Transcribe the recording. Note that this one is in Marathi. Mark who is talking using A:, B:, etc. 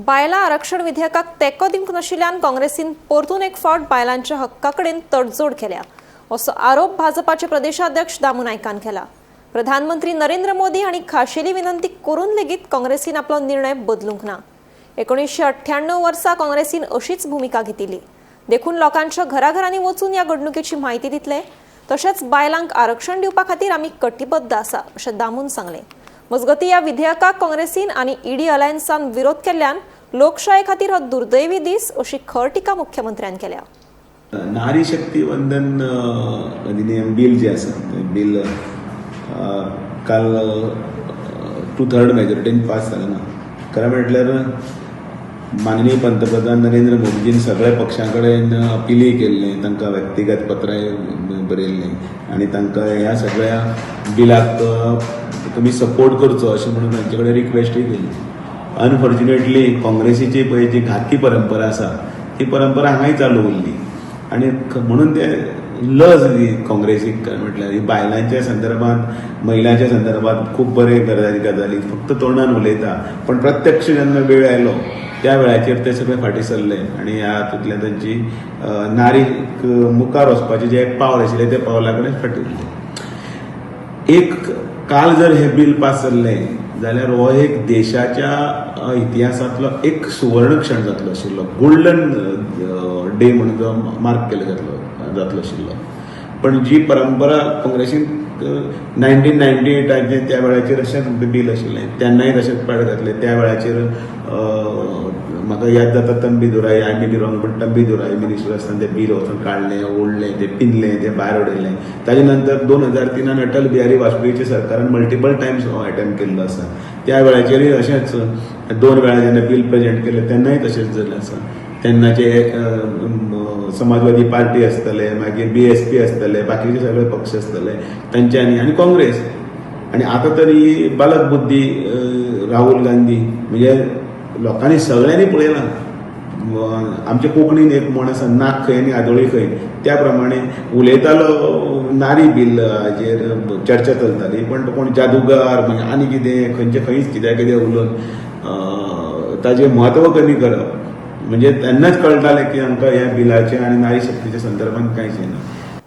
A: बायला आरक्षण विधेयकाक तेको दिवंक नाशिल्ल्यान काँग्रेसीन परतून एक फावट बायलांच्या हक्काकडेन तडजोड केल्या असो आरोप भाजपाचे प्रदेशाध्यक्ष दामू नायकान केला। प्रधानमंत्री नरेंद्र मोदी हांणी खाशेली विनंती करून लेगीत काँग्रेसीन आपलो निर्णय बदलूंक ना। 1998 वर्सा काँग्रेसीन अशीच भूमिका घेतिल्ली। देखून लोकांच्या घराघरांनी वचून ह्या घडणुकेची माहिती दितले, तशेंच बायलांक आरक्षण दिवपा खातीर आमी कटिबद्ध आसा अशें दामून सांगलें। मजगती ह्या विधेयकाक काँग्रेसीन आनी ईडी अलायन्सान विरोध केल्ल्यान लोकशाये खातीर हो दुर्दैवी दीस अशी खर टिका मुख्यमंत्र्यान केल्या।
B: नारी शक्ती वंदन अधिनियम बिल जे आसा बिल काल 2/3 मेजॉरिटीन पास जालें ना। खरें म्हटल्यार माननीय पंतप्रधान नरेंद्र मोदीजीन सगळ्या पक्षां कडेन अपिली केल्लें, तांकां व्यक्तिगत पत्राय बरयल्लें आनी तांकां ह्या सगळ्या बिलाक तुमी सपोर्ट करचो अशें म्हणून तांचे कडेन रिक्वेस्टूय केली। अनफॉर्च्युनेटली काँग्रेसीची पळय जी घातकी परंपरा आसा ती परंपरा हांगाय चालू उरली आनी म्हणून ते लज काँग्रेसीक म्हटल्यार ही बायलांच्या संदर्भात महिलांच्या संदर्भात खूप बरे गजाली फक्त तोंडान उलयता, पण प्रत्यक्ष जेन्ना वेळ आयलो त्या वेळाचेर ते सगळे फाटी सरले आनी ह्या हातूंतल्यान तांची नारीक मुखार वचपाचें जे एक पावल आशिल्लें त्या पावला कडेन फाटी उरले। एक काल जर हे बिल पास जाल्लें जाल्यार हो एक देशाच्या इतिहासांतलो एक सुवर्ण क्षण जातलो आशिल्लो, गोल्डन डे म्हणून जो मार्क केलो जातलो आशिल्लो। पण जी परंपरा काँग्रेसीन 1998 त्या वेळाचेर अशेंच बिल आशिल्लें, तेन्नाय तशेंच पाड घातले। त्या वेळाचेर म्हाका याद जाता तंबी दुराई, आय मे बी रॉंग, पण तंबी दुराई मिनिस्टर आसतना तें बिल वचून काडलें, ओडलें, तें पिनलें, तें भायर उडयलें। ताजे नंतर 2003 अटल बिहारी वाजपेयीच्या सरकारान मल्टिपल टायम्स हो अटेम्प्ट केल्लो आसा। त्या वेळाचेरय अशेंच 2 वेळा जेन्ना बिल प्रेजेंट केलें तेन्नाय तशेंच जालें आसा। तेन्नाचे समाजवादी पार्टी आसतले, मागीर BSP आसतले, बाकीचे सगळे पक्ष आसतले तांच्यांनी आनी काँग्रेस आनी आतां तरी बालक बुद्धी राहुल गांधी म्हणजे लोकांनी सगळ्यांनी पळयलां। आमच्या कोंकणीन एक म्हण आसा, नाक खंय आनी आदोळी खंय, त्या प्रमाणे उलयतालो नारी बिल हाजेर चर्चा चलताली, पण तो कोण जादूगार मागीर आनी कितें खंयचे खंयच कितें उलोवन ताजें म्हत्व कमी करप, म्हणजे तेन्नाच कळटालें की आमकां ह्या बिलाचे आनी नारी शक्तीच्या संदर्भात कांयच येना।